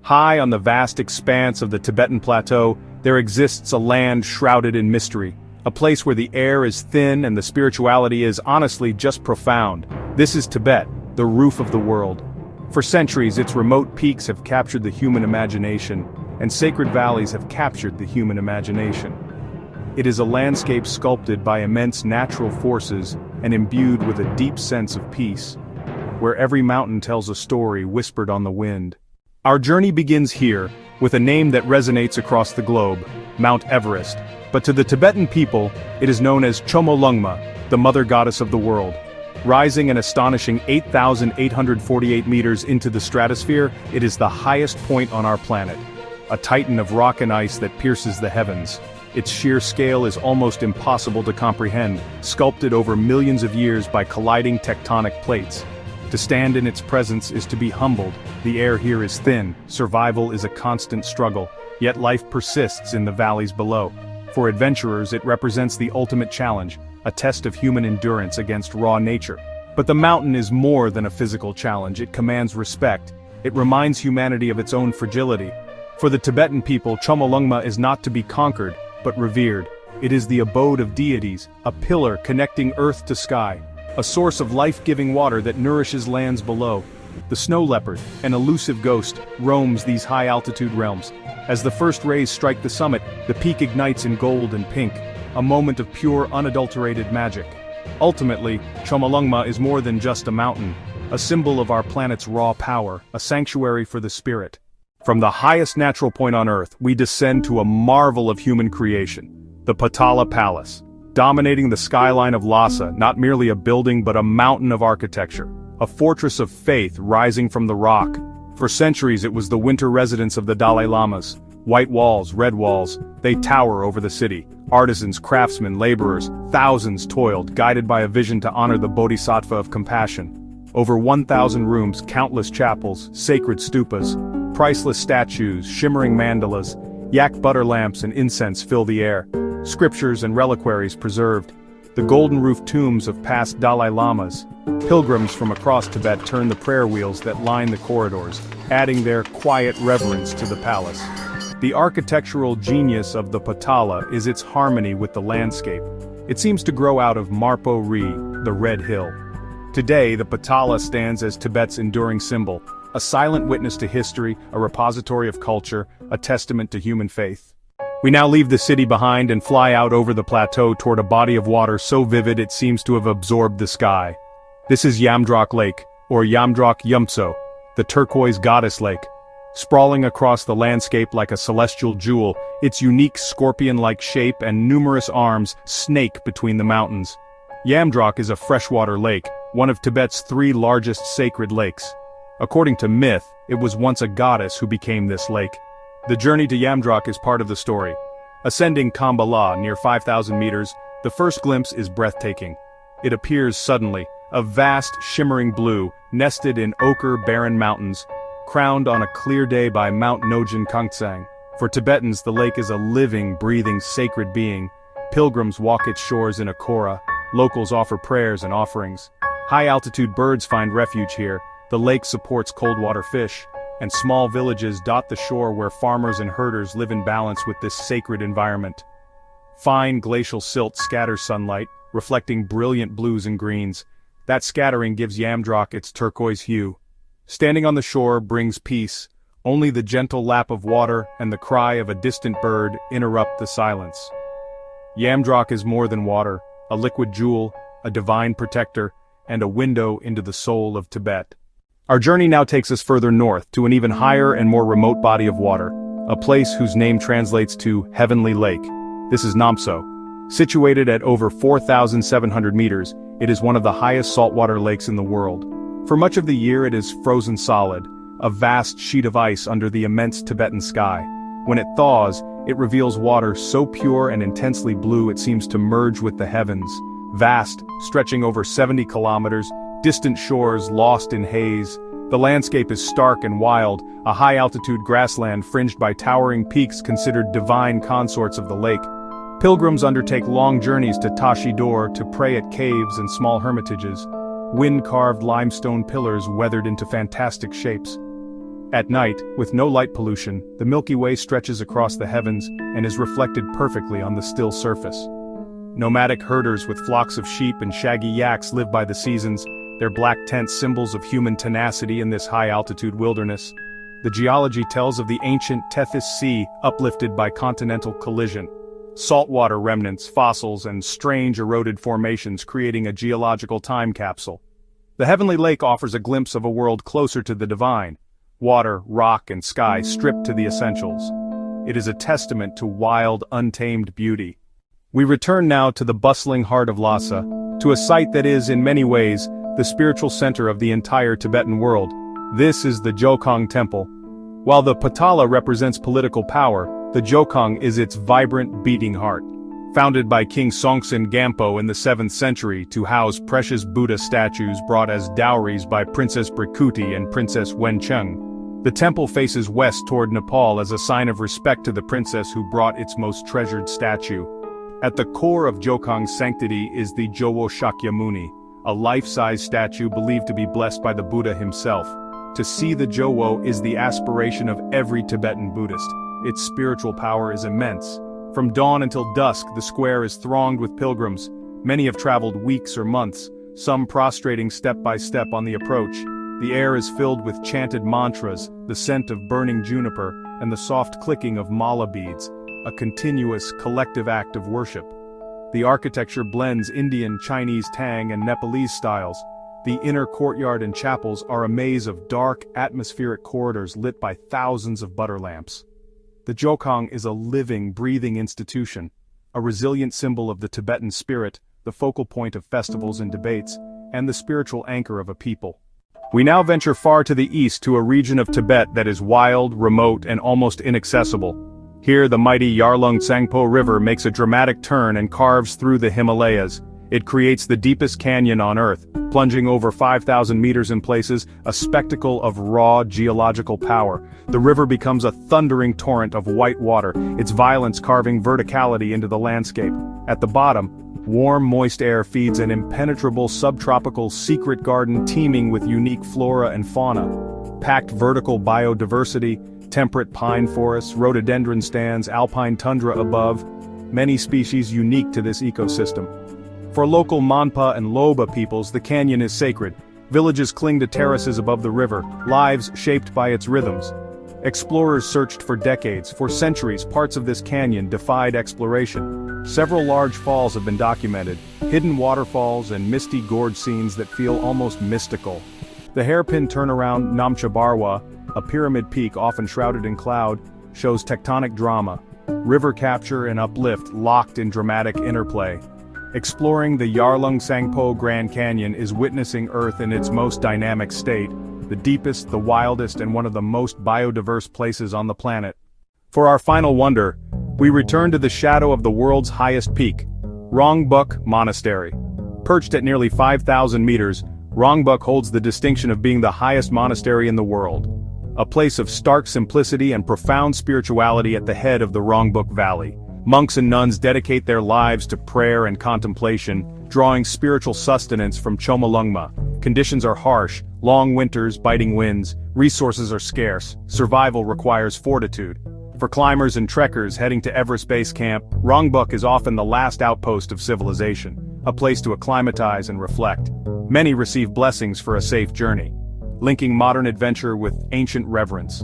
High on the vast expanse of the Tibetan plateau, there exists a land shrouded in mystery, a place where the air is thin and the spirituality is honestly just profound. This is Tibet, the roof of the world. For centuries, its remote peaks have captured the human imagination, and sacred valleys have captured the human imagination. It is a landscape sculpted by immense natural forces and imbued with a deep sense of peace, where every mountain tells a story whispered on the wind. Our journey begins here, with a name that resonates across the globe, Mount Everest. But to the Tibetan people, it is known as Chomolungma, the mother goddess of the world. Rising an astonishing 8,848 meters into the stratosphere, it is the highest point on our planet. A titan of rock and ice that pierces the heavens. Its sheer scale is almost impossible to comprehend, sculpted over millions of years by colliding tectonic plates. To stand in its presence is to be humbled. The air here is thin, survival is a constant struggle, yet life persists in the valleys below. For adventurers, it represents the ultimate challenge, a test of human endurance against raw nature. But the mountain is more than a physical challenge, it commands respect. It reminds humanity of its own fragility. For the Tibetan people, Chomolungma is not to be conquered, but revered. It is the abode of deities, a pillar connecting earth to sky, a source of life-giving water that nourishes lands below. The snow leopard, an elusive ghost, roams these high-altitude realms. As the first rays strike the summit, the peak ignites in gold and pink, a moment of pure, unadulterated magic. Ultimately, Chomolungma is more than just a mountain, a symbol of our planet's raw power, a sanctuary for the spirit. From the highest natural point on Earth, we descend to a marvel of human creation, the Potala Palace. Dominating the skyline of Lhasa, not merely a building but a mountain of architecture, a fortress of faith rising from the rock. For centuries it was the winter residence of the Dalai Lamas. White walls, red walls, they tower over the city. Artisans, craftsmen, laborers, thousands toiled, guided by a vision to honor the Bodhisattva of compassion. Over 1,000 rooms, countless chapels, sacred stupas, priceless statues, shimmering mandalas, yak butter lamps and incense fill the air. Scriptures and reliquaries preserved. The golden-roofed tombs of past Dalai Lamas. Pilgrims from across Tibet turn the prayer wheels that line the corridors, adding their quiet reverence to the palace. The architectural genius of the Potala is its harmony with the landscape. It seems to grow out of Marpo Ri, the Red Hill. Today, the Potala stands as Tibet's enduring symbol, a silent witness to history, a repository of culture, a testament to human faith. We now leave the city behind and fly out over the plateau toward a body of water so vivid it seems to have absorbed the sky. This is Yamdrok Lake, or Yamdrok Yumtso, the turquoise goddess lake. Sprawling across the landscape like a celestial jewel, its unique scorpion-like shape and numerous arms snake between the mountains. Yamdrok is a freshwater lake, one of Tibet's 3 largest sacred lakes. According to myth, it was once a goddess who became this lake. The journey to Yamdrok is part of the story. Ascending Khambala near 5,000 meters, the first glimpse is breathtaking. It appears suddenly, a vast, shimmering blue, nested in ochre barren mountains, crowned on a clear day by Mount Nojin Kangtsang. For Tibetans, the lake is a living, breathing, sacred being. Pilgrims walk its shores in a kora, locals offer prayers and offerings. High-altitude birds find refuge here, the lake supports cold-water fish, and small villages dot the shore where farmers and herders live in balance with this sacred environment. Fine glacial silt scatters sunlight, reflecting brilliant blues and greens. That scattering gives Yamdrok its turquoise hue. Standing on the shore brings peace. Only the gentle lap of water and the cry of a distant bird interrupt the silence. Yamdrok is more than water, a liquid jewel, a divine protector, and a window into the soul of Tibet. Our journey now takes us further north to an even higher and more remote body of water, a place whose name translates to Heavenly Lake. This is Namtso. Situated at over 4,700 meters, it is one of the highest saltwater lakes in the world. For much of the year it is frozen solid, a vast sheet of ice under the immense Tibetan sky. When it thaws, it reveals water so pure and intensely blue it seems to merge with the heavens. Vast, stretching over 70 kilometers, distant shores lost in haze. The landscape is stark and wild, a high-altitude grassland fringed by towering peaks considered divine consorts of the lake. Pilgrims undertake long journeys to Tashi Dor to pray at caves and small hermitages, wind-carved limestone pillars weathered into fantastic shapes. At night, with no light pollution, the Milky Way stretches across the heavens and is reflected perfectly on the still surface. Nomadic herders with flocks of sheep and shaggy yaks live by the seasons, their black tents symbols of human tenacity in this high-altitude wilderness. The geology tells of the ancient Tethys Sea uplifted by continental collision. Saltwater remnants, fossils, and strange eroded formations creating a geological time capsule. The heavenly lake offers a glimpse of a world closer to the divine. Water, rock, and sky stripped to the essentials. It is a testament to wild, untamed beauty. We return now to the bustling heart of Lhasa, to a site that is, in many ways, the spiritual center of the entire Tibetan world. This is the Jokhang temple. While the Potala represents political power, the Jokhang is its vibrant, beating heart. Founded by King Songtsen Gampo in the 7th century to house precious Buddha statues brought as dowries by Princess Brikuti and Princess Wencheng, the temple faces west toward Nepal as a sign of respect to the princess who brought its most treasured statue. At the core of Jokhang's sanctity is the Jowo Shakyamuni, a life-size statue believed to be blessed by the Buddha himself. To see the Jowo is the aspiration of every Tibetan Buddhist. Its spiritual power is immense. From dawn until dusk, the square is thronged with pilgrims. Many have traveled weeks or months, some prostrating step by step on the approach. The air is filled with chanted mantras, the scent of burning juniper, and the soft clicking of mala beads, a continuous, collective act of worship. The architecture blends Indian, Chinese Tang, and Nepalese styles. The inner courtyard and chapels are a maze of dark, atmospheric corridors lit by thousands of butter lamps. The Jokhang is a living, breathing institution, a resilient symbol of the Tibetan spirit, the focal point of festivals and debates, and the spiritual anchor of a people. We now venture far to the east to a region of Tibet that is wild, remote, and almost inaccessible. Here the mighty Yarlung Tsangpo River makes a dramatic turn and carves through the Himalayas. It creates the deepest canyon on Earth, plunging over 5,000 meters in places, a spectacle of raw geological power. The river becomes a thundering torrent of white water, its violence carving verticality into the landscape. At the bottom, warm, moist air feeds an impenetrable subtropical secret garden teeming with unique flora and fauna. Packed vertical biodiversity, temperate pine forests, rhododendron stands, alpine tundra above, many species unique to this ecosystem. For local Monpa and Loba peoples, the canyon is sacred. Villages cling to terraces above the river, lives shaped by its rhythms. Explorers searched for decades. For centuries, parts of this canyon defied exploration. Several large falls have been documented, hidden waterfalls and misty gorge scenes that feel almost mystical. The hairpin turnaround Namtso, a pyramid peak often shrouded in cloud, shows tectonic drama. River capture and uplift locked in dramatic interplay. Exploring the Yarlung Tsangpo Grand Canyon is witnessing Earth in its most dynamic state, the deepest, the wildest, and one of the most biodiverse places on the planet. For our final wonder, we return to the shadow of the world's highest peak, Rongbuk Monastery. Perched at nearly 5,000 meters, Rongbuk holds the distinction of being the highest monastery in the world. A place of stark simplicity and profound spirituality at the head of the Rongbuk Valley. Monks and nuns dedicate their lives to prayer and contemplation, drawing spiritual sustenance from Chomolungma. Conditions are harsh, long winters, biting winds, resources are scarce, survival requires fortitude. For climbers and trekkers heading to Everest Base Camp, Rongbuk is often the last outpost of civilization, a place to acclimatize and reflect. Many receive blessings for a safe journey, linking modern adventure with ancient reverence.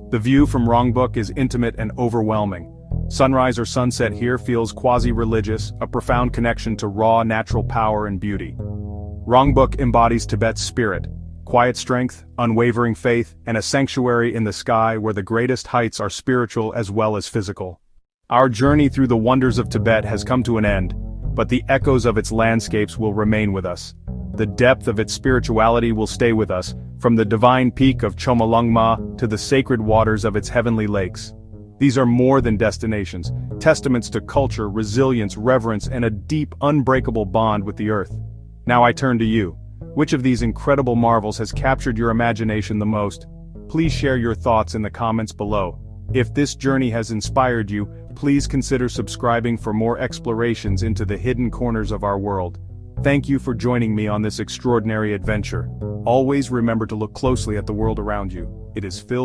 The view from Rongbuk is intimate and overwhelming. Sunrise or sunset here feels quasi-religious, a profound connection to raw natural power and beauty. Rongbuk embodies Tibet's spirit, quiet strength, unwavering faith, and a sanctuary in the sky where the greatest heights are spiritual as well as physical. Our journey through the wonders of Tibet has come to an end, but the echoes of its landscapes will remain with us. The depth of its spirituality will stay with us, from the divine peak of Chomolungma to the sacred waters of its heavenly lakes. These are more than destinations, testaments to culture, resilience, reverence, and a deep, unbreakable bond with the earth. Now I turn to you. Which of these incredible marvels has captured your imagination the most? Please share your thoughts in the comments below. If this journey has inspired you, please consider subscribing for more explorations into the hidden corners of our world. Thank you for joining me on this extraordinary adventure. Always remember to look closely at the world around you. It is filled